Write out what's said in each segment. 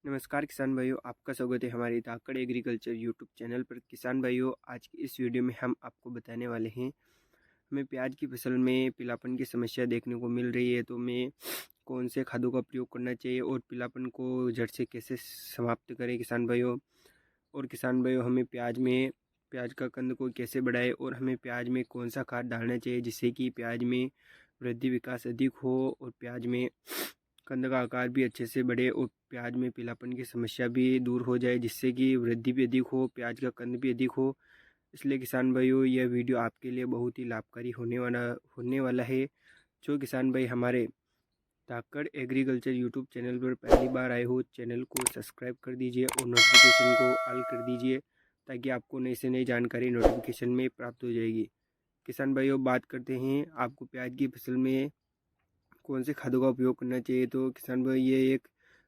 नमस्कार किसान भाइयों, आपका स्वागत है हमारे धाकड़ एग्रीकल्चर यूट्यूब चैनल पर। किसान भाइयों, आज की इस वीडियो में हम आपको बताने वाले हैं, हमें प्याज की फसल में पीलापन की समस्या देखने को मिल रही है, तो हमें कौन से खादों का प्रयोग करना चाहिए और पीलापन को जड़ से कैसे समाप्त करें किसान भाइयों। और किसान भाइयों, हमें प्याज का कंद को कैसे बढ़ाए और हमें प्याज में कौन सा खाद डालना चाहिए जिससे कि प्याज में वृद्धि विकास अधिक हो और प्याज में कंद का आकार भी अच्छे से बढ़े और प्याज में पीलापन की समस्या भी दूर हो जाए, जिससे कि वृद्धि भी अधिक हो, प्याज का कंद भी अधिक हो। इसलिए किसान भाइयों, यह वीडियो आपके लिए बहुत ही लाभकारी होने वाला है। जो किसान भाई हमारे धाकड़ एग्रीकल्चर यूट्यूब चैनल पर पहली बार आए हो, चैनल को सब्सक्राइब कर दीजिए और नोटिफिकेशन को ऑल कर दीजिए, ताकि आपको नई से नई जानकारी नोटिफिकेशन में प्राप्त हो जाएगी। किसान भाइयों, बात करते हैं आपको प्याज की फसल में कौन से खादों का उपयोग करना चाहिए। तो किसान भाई, ये एक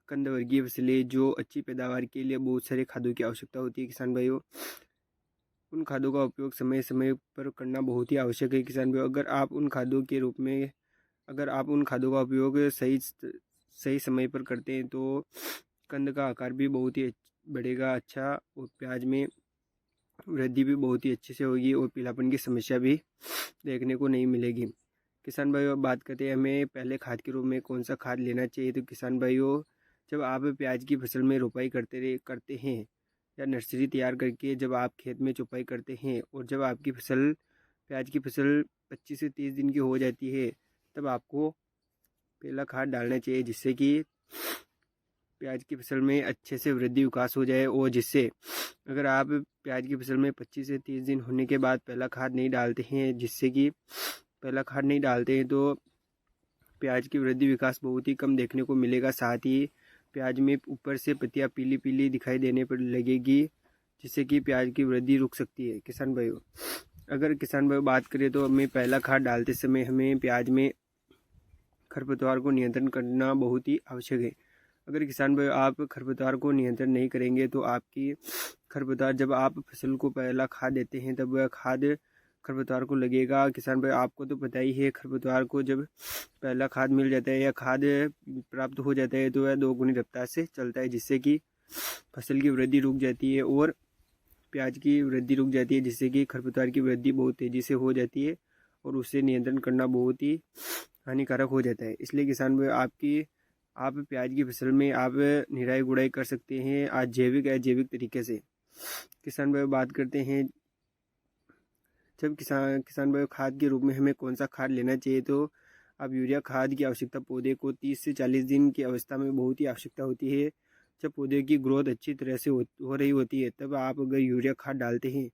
कंद वर्गीय फसल है जो अच्छी पैदावार के लिए बहुत सारे खादों की आवश्यकता होती है। किसान भाइयों, उन खादों का उपयोग समय समय पर करना बहुत ही आवश्यक है। किसान भाइयों, अगर आप उन खादों का उपयोग सही समय पर करते हैं तो कंद का आकार भी बहुत ही बढ़ेगा अच्छा, और प्याज में वृद्धि भी बहुत ही अच्छे से होगी और पीलापन की समस्या भी देखने को नहीं मिलेगी। किसान भाइयों, अब बात करते हैं हमें पहले खाद के रूप में कौन सा खाद लेना चाहिए। तो किसान भाइयों, जब आप प्याज की फसल में रोपाई करते हैं या नर्सरी तैयार करके जब आप खेत में चुपाई करते हैं और जब आपकी प्याज की फसल 25 से 30 दिन की हो जाती है, तब आपको पहला खाद डालना चाहिए, जिससे कि प्याज की फसल में अच्छे से वृद्धि विकास हो जाए। और जिससे अगर आप प्याज की फसल में 25 से 30 दिन होने के बाद पहला खाद नहीं डालते हैं, तो प्याज की वृद्धि विकास बहुत ही कम देखने को मिलेगा। साथ ही प्याज में ऊपर से पत्तियां पीली पीली दिखाई देने पर लगेगी, जिससे कि प्याज की वृद्धि रुक सकती है। किसान भाइयों, अगर किसान भाई बात करें तो हमें पहला खाद डालते समय हमें प्याज में खरपतवार को नियंत्रण करना बहुत ही आवश्यक है। अगर किसान भाई आप खरपतवार को नियंत्रण नहीं करेंगे तो आपकी खरपतवार, जब आप फसल को पहला खाद देते हैं तब वह खाद खरपतवार को लगेगा। किसान भाई, आपको तो पता ही है, खरपतवार को जब पहला खाद मिल जाता है या खाद प्राप्त हो जाता है तो वह 2 गुनी रफ्तार से चलता है, जिससे कि फसल की वृद्धि रुक जाती है और प्याज की वृद्धि रुक जाती है, जिससे कि खरपतवार की वृद्धि बहुत तेज़ी से हो जाती है और उससे नियंत्रण करना बहुत ही हानिकारक हो जाता है। इसलिए किसान भाई, आप प्याज की फसल में आप निराई गुड़ाई कर सकते हैं आज जैविक अजैविक तरीके से। किसान भाई, बात करते हैं जब किसान भाई खाद के रूप में हमें कौन सा खाद लेना चाहिए। तो अब यूरिया खाद की आवश्यकता पौधे को 30 से 40 दिन की अवस्था में बहुत ही आवश्यकता होती है। जब पौधे की ग्रोथ अच्छी तरह से हो रही होती है, तब आप अगर यूरिया खाद डालते हैं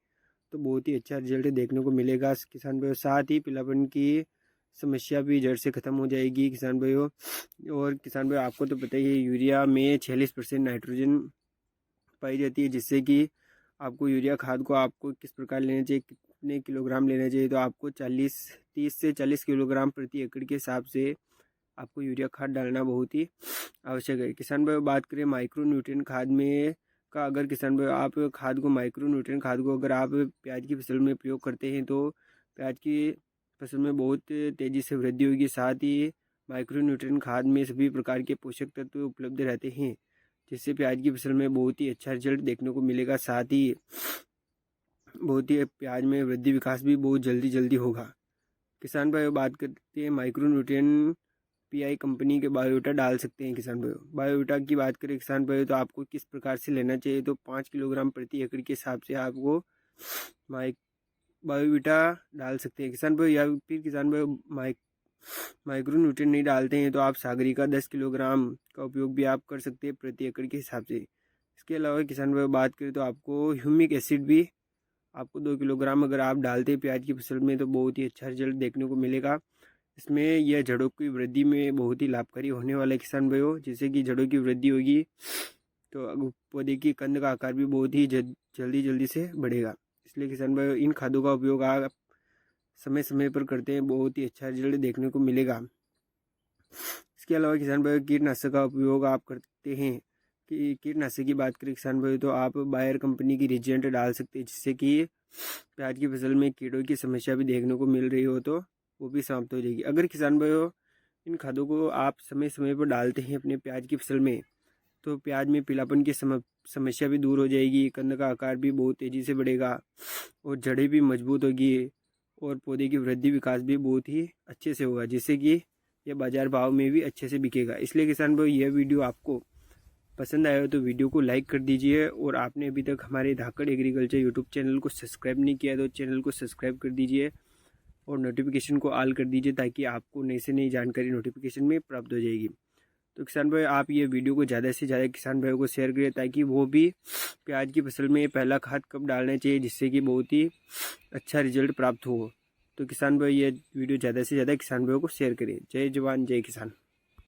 तो बहुत ही अच्छा रिजल्ट देखने को मिलेगा किसान भाइयों। साथ ही पीलापन की समस्या भी जड़ से ख़त्म हो जाएगी किसान भाइयों। और किसान भाइयों, आपको तो पता ही है, यूरिया में 46% नाइट्रोजन पाई जाती है, जिससे कि आपको यूरिया खाद को आपको किस प्रकार लेना चाहिए, कितने किलोग्राम लेना चाहिए। तो आपको 30 से 40 किलोग्राम प्रति एकड़ के हिसाब से आपको यूरिया खाद डालना बहुत ही आवश्यक है। किसान भाई, बात करें माइक्रो न्यूट्रिएंट खाद में का, अगर किसान भाई आप माइक्रो न्यूट्रिएंट खाद को अगर आप प्याज की फसल में प्रयोग करते हैं तो प्याज की फसल में बहुत तेज़ी से वृद्धि होगी। साथ ही माइक्रो न्यूट्रिएंट खाद में सभी प्रकार के पोषक तत्व उपलब्ध रहते हैं, जिससे प्याज की फसल में बहुत ही अच्छा रिजल्ट देखने को मिलेगा। साथ ही प्याज में वृद्धि विकास भी बहुत जल्दी होगा। किसान भाई, बात करते हैं माइक्रो न्यूट्रिएंट पीआई कंपनी के बायोवीटा डाल सकते हैं। किसान भाई, बायोवीटा की बात करें किसान भाई, तो आपको किस प्रकार से लेना चाहिए। तो 5 किलोग्राम प्रति एकड़ के हिसाब से आपको बायोवीटा डाल सकते हैं किसान भाई। या फिर किसान भाई माइक्रो न्यूट्रिएंट नहीं डालते हैं तो आप सागरिका 10 किलोग्राम का उपयोग भी आप कर सकते हैं प्रति एकड़ के हिसाब से। इसके अलावा किसान भाई बात करें तो आपको ह्यूमिक एसिड भी आपको 2 किलोग्राम अगर आप डालते हैं प्याज की फसल में तो बहुत ही अच्छा रिजल्ट देखने को मिलेगा। इसमें यह जड़ों की वृद्धि में बहुत ही लाभकारी होने वाला है किसान भाइयों। जैसे कि जड़ों की वृद्धि होगी तो पौधे की कंद का आकार भी बहुत ही जल्दी से बढ़ेगा। इसलिए किसान भाइयों, इन खादों का उपयोग आप समय समय पर करते हैं, बहुत ही अच्छा रिजल्ट देखने को मिलेगा। इसके अलावा किसान भाइयों, कीटनाशक का उपयोग आप करते हैं कि कीटनाशक की बात करें किसान भाइयों, तो आप बायर कंपनी की रिजेंट डाल सकते हैं, जिससे कि प्याज की फसल में कीड़ों की समस्या भी देखने को मिल रही हो तो वो भी समाप्त हो जाएगी। अगर किसान भाइयों इन खादों को आप समय समय पर डालते हैं अपने प्याज की फसल में, तो प्याज में पीलापन की समस्या भी दूर हो जाएगी। कंद का आकार भी बहुत तेज़ी से बढ़ेगा और जड़ें भी मजबूत होगी और पौधे की वृद्धि विकास भी बहुत ही अच्छे से होगा, जिससे कि यह बाज़ार भाव में भी अच्छे से बिकेगा। इसलिए किसान भाई, यह वीडियो आपको पसंद आया हो तो वीडियो को लाइक कर दीजिए, और आपने अभी तक हमारे धाकड़ एग्रीकल्चर यूट्यूब चैनल को सब्सक्राइब नहीं किया तो चैनल को सब्सक्राइब कर दीजिए और नोटिफिकेशन को ऑल कर दीजिए, ताकि आपको नई से नई जानकारी नोटिफिकेशन में प्राप्त हो जाएगी। तो किसान भाई, आप ये वीडियो को ज़्यादा से ज़्यादा किसान भाइयों को शेयर करें, ताकि वो भी प्याज की फसल में पहला खाद कब डालना चाहिए, जिससे कि बहुत ही अच्छा रिजल्ट प्राप्त हो। तो किसान भाई, ये वीडियो ज़्यादा से ज़्यादा किसान भाइयों को शेयर करें। जय जवान जय किसान।